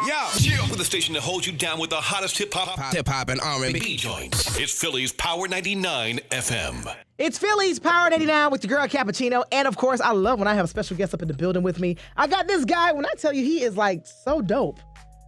Yo, cheer up with the station that holds you down with the hottest hip-hop and R&B joints. It's Philly's Power 99 FM. It's Philly's Power 99 with your girl Cappuchino. And of course, I love when I have a special guest up in the building with me. I got this guy, when I tell you, he is like so dope.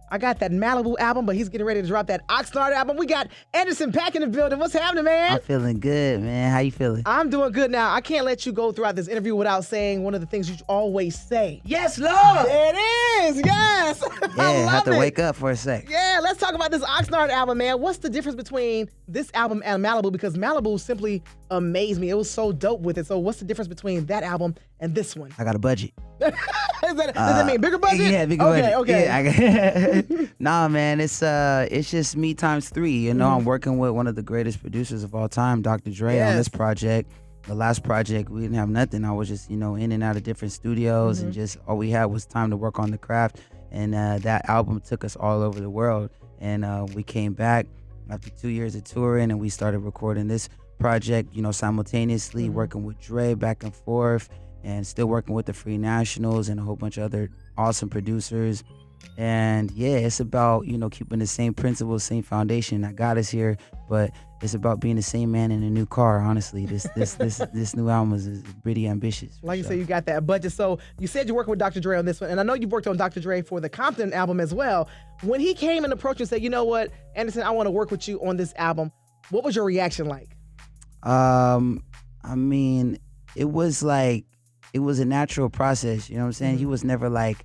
I got that Malibu album, but he's getting ready to drop that Oxnard album. We got Anderson Paak in the building. What's happening, man? I'm feeling good, man. How you feeling? I'm doing good now. I can't let you go throughout this interview without saying one of the things you always say. Yes, Lord. There it is. Yes. Yeah, I have to wake up for a sec. Yeah, let's talk about this Oxnard album, man. What's the difference between this album and Malibu? Because Malibu simply amazed me. It was so dope with it. So what's the difference between that album and this one? I got a budget. Does that mean bigger budget? Yeah, bigger budget. Okay. Yeah, nah, man, it's just me times 3. You know, I'm working with one of the greatest producers of all time, Dr. Dre, on this project. The last project, we didn't have nothing. I was just, in and out of different studios, and just all we had was time to work on the craft. And that album took us all over the world. And we came back after 2 years of touring, and we started recording this project, simultaneously, working with Dre back and forth, and still working with the Free Nationals and a whole bunch of other awesome producers. And yeah, it's about, keeping the same principles, same foundation that got us here, but it's about being the same man in a new car. Honestly, this new album is pretty ambitious. Like you said, you got that budget. So you said you're working with Dr. Dre on this one, and I know you've worked on Dr. Dre for the Compton album as well. When he came and approached you and said, you know what, Anderson, I want to work with you on this album, what was your reaction like? I mean, it was a natural process. You know what I'm saying? He was never like,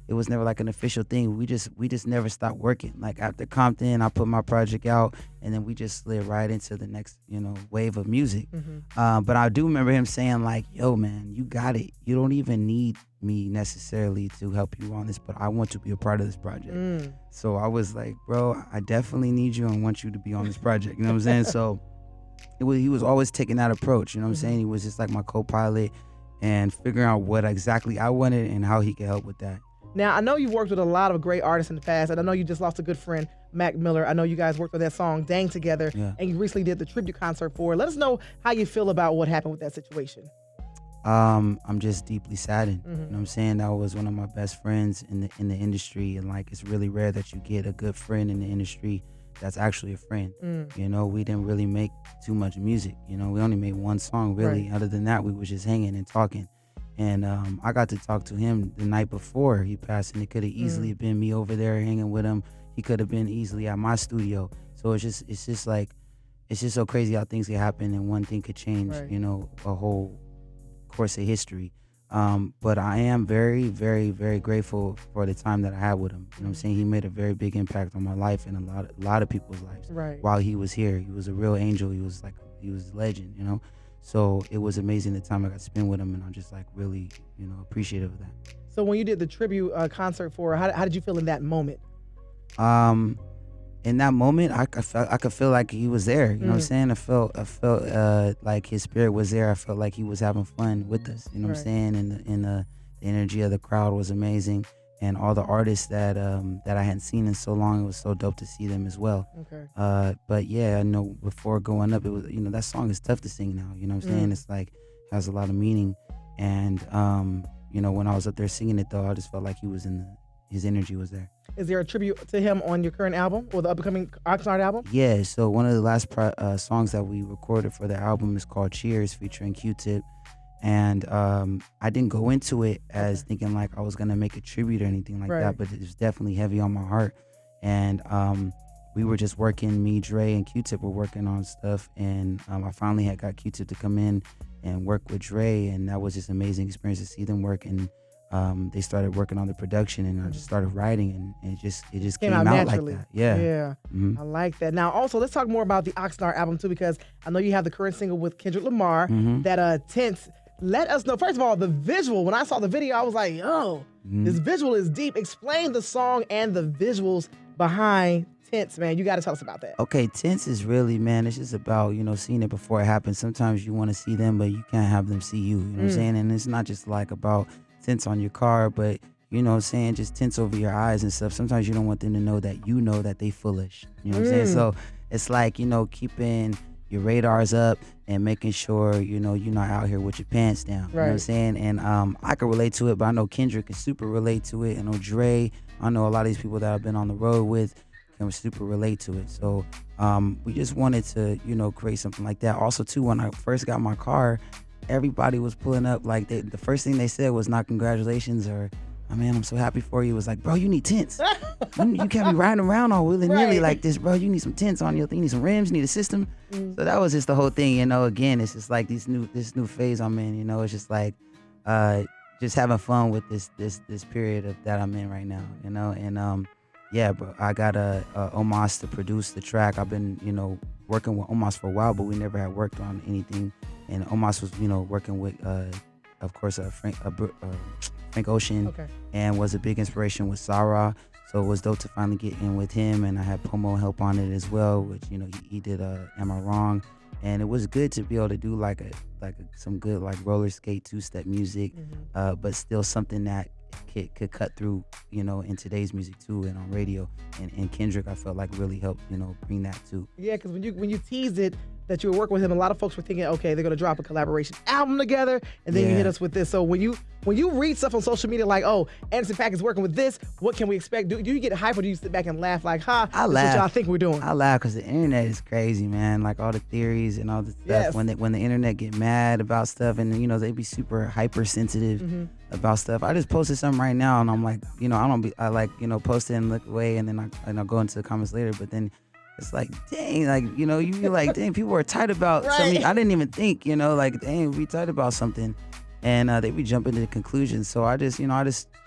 it was never like an official thing. We just never stopped working. Like after Compton, I put my project out, and then we just slid right into the next, wave of music. But I do remember him saying like, yo, man, you got it. You don't even need me necessarily to help you on this, but I want to be a part of this project. So I was like, bro, I definitely need you and want you to be on this project. You know what I'm saying? So he was always taking that approach. You know what I'm saying? He was just like my co-pilot and figuring out what exactly I wanted and how he could help with that. Now, I know you've worked with a lot of great artists in the past, and I know you just lost a good friend, Mac Miller. I know you guys worked on that song, Dang, together, and you recently did the tribute concert for it. Let us know how you feel about what happened with that situation. I'm just deeply saddened. You know what I'm saying? That was one of my best friends in the industry, and like it's really rare that you get a good friend in the industry that's actually a friend. We didn't really make too much music. We only made one song really. Right. Other than that, we was just hanging and talking. And I got to talk to him the night before he passed, and it could have easily been me over there hanging with him. He could have been easily at my studio. So it's just so crazy how things can happen, and one thing could change, a whole course of history. But I am very, very, very grateful for the time that I had with him. You know what I'm saying? He made a very big impact on my life and a lot of people's lives. Right. While he was here, he was a real angel. He was a legend, So it was amazing the time I got to spend with him, and I'm just like really, appreciative of that. So when you did the tribute concert for her, how did you feel in that moment? In that moment, I could feel like he was there. You know what I'm saying? I felt like his spirit was there. I felt like he was having fun with us. You know what I'm saying? And the energy of the crowd was amazing. And all the artists that I hadn't seen in so long, it was so dope to see them as well. Okay. But yeah, I know before going up, it was that song is tough to sing now. You know what I'm saying? It's like has a lot of meaning. And when I was up there singing it though, I just felt like he was his energy was there. Is there a tribute to him on your current album or the upcoming Oxnard album? Yeah. So one of the last songs that we recorded for the album is called Cheers, featuring Q-Tip. And I didn't go into it as thinking like I was gonna make a tribute or anything like that, but it was definitely heavy on my heart. And we were just working, me, Dre, and Q-Tip were working on stuff, and I finally had got Q-Tip to come in and work with Dre, and that was just an amazing experience to see them work. And they started working on the production, and I just started writing, and it just came out naturally. Like that. Yeah. Yeah. I like that. Now, also, let's talk more about the Oxnard album too, because I know you have the current single with Kendrick Lamar, that Tense. Let us know, first of all, the visual. When I saw the video, I was like, yo, this visual is deep. Explain the song and the visuals behind Tense, man. You got to tell us about that. Okay, Tense is really, man, it's just about, seeing it before it happens. Sometimes you want to see them, but you can't have them see you. You know what I'm saying? And it's not just like about tints on your car, but, just tints over your eyes and stuff. Sometimes you don't want them to know that they foolish. You know what I'm saying? So it's like, keeping your radars up and making sure, you're not out here with your pants down. You know what I'm saying? And I can relate to it, but I know Kendrick can super relate to it. I know Dre, I know a lot of these people that I've been on the road with can super relate to it. So we just wanted to, create something like that. Also, too, when I first got my car, everybody was pulling up. Like, the first thing they said was not congratulations or, oh, man, I'm so happy for you. It was like, bro, you need tents. You can't be riding around all willy-nilly like this, bro. You need some tents on your thing. You need some rims. You need a system. So that was just the whole thing, Again, it's just like this new phase I'm in, It's just like just having fun with this period that I'm in right now, And yeah, bro, I got Omas to produce the track. I've been, working with Omas for a while, but we never had worked on anything. And Omas was, working with, of course, Frank Ocean, and was a big inspiration with Sarah. So it was dope to finally get in with him, and I had Pomo help on it as well, which he did Am I Wrong, and it was good to be able to do like some good like roller skate 2-step music, but still something that could cut through, in today's music too, and on radio. And Kendrick, I felt like really helped, bring that too. Yeah, because when you teased it that you were working with him, a lot of folks were thinking, okay, they're gonna drop a collaboration album together, and then you hit us with this. So when you read stuff on social media like, oh, Anderson .Paak is working with this, what can we expect? Do you get hype, or do you sit back and laugh like, I laugh. What y'all think we're doing? I laugh because the internet is crazy, man. Like all the theories and all the stuff. When the internet get mad about stuff, and they be super hypersensitive about stuff. I just posted something right now, and I'm like, I post it and look away, and then I go into the comments later, but then it's like, dang, like, you be like, dang, people are tight about something. I didn't even think, like, dang, we tight about something. And they be jumping to conclusions. So I just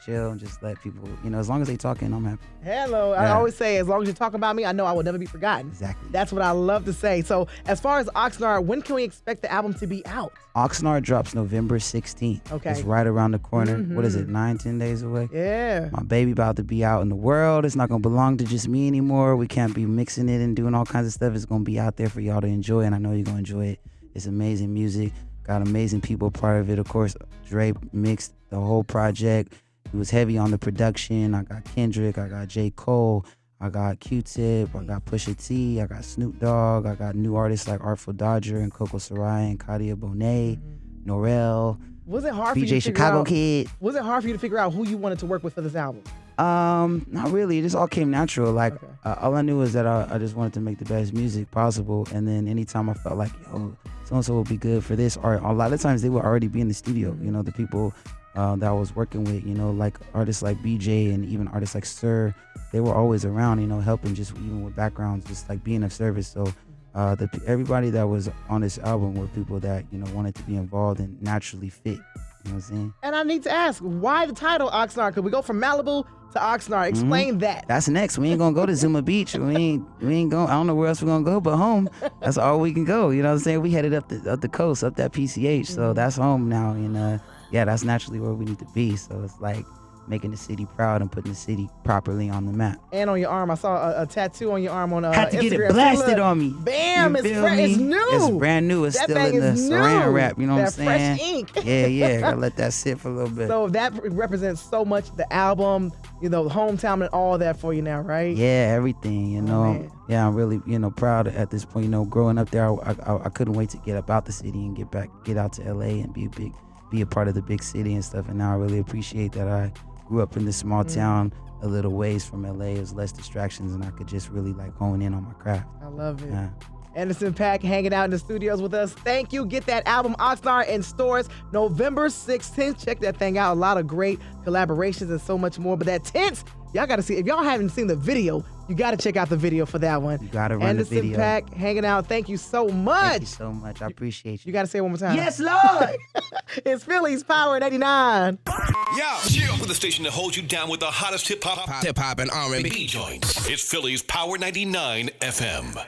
chill and just let people, as long as they talking, I'm happy. Hello. Yeah. I always say, as long as you're talking about me, I know I will never be forgotten. Exactly. That's what I love to say. So as far as Oxnard, when can we expect the album to be out? Oxnard drops November 16th. Okay. It's right around the corner. What is it, 9-10 days away? Yeah. My baby about to be out in the world. It's not going to belong to just me anymore. We can't be mixing it and doing all kinds of stuff. It's going to be out there for y'all to enjoy, and I know you're going to enjoy it. It's amazing music. Got amazing people part of it. Of course, Dre mixed the whole project. He was heavy on the production. I got Kendrick. I got J. Cole. I got Q-Tip. I got Pusha T. I got Snoop Dogg. I got new artists like Artful Dodger and Coco Sarai and Kadia Bonet, Norel. Was it hard for you BJ to Chicago Kid. Was it hard for you to figure out who you wanted to work with for this album? Not really. It just all came natural. Like, all I knew was that I just wanted to make the best music possible. And then anytime I felt like, yo, so-and-so will be good for this, or a lot of times they would already be in the studio. The people that I was working with, like artists like BJ and even artists like Sir, they were always around, helping just even with backgrounds, just like being of service. So everybody that was on this album were people that, wanted to be involved and naturally fit. You know what I'm saying? And I need to ask, why the title Oxnard? Could we go from Malibu to Oxnard? Explain that. That's next. We ain't gonna go to Zuma Beach. We ain't going. I don't know where else we're gonna go but home. That's all we can go. You know what I'm saying? We headed up the coast, up that PCH. So that's home now. And that's naturally where we need to be. So it's like making the city proud and putting the city properly on the map. And on your arm, I saw a tattoo on your arm on Had to Instagram. get it blasted on me. Bam! It's new. It's brand new. It's that still in the saran wrap. You know what I'm saying? Fresh ink. Yeah. Gotta let that sit for a little bit. So that represents so much the album, the hometown and all that for you now, right? Yeah, everything. Yeah, I'm really proud at this point. Growing up there, I couldn't wait to get up out the city and get out to LA and be a part of the big city and stuff. And now I really appreciate that I grew up in this small town a little ways from LA. It was less distractions, and I could just really like hone in on my craft. I love it. Yeah. Anderson .Paak hanging out in the studios with us. Thank you. Get that album Oxnard in stores November 16th. Check that thing out. A lot of great collaborations and so much more. But that tense, y'all got to see. If y'all haven't seen the video, you got to check out the video for that one. You got to run the video. Anderson .Paak hanging out. Thank you so much. Thank you so much. I appreciate you. You got to say it one more time. Yes, Lord. It's Philly's Power 99. Yo, cheer up with the station that holds you down with the hottest hip hop and R&B joints. It's Philly's Power 99 FM.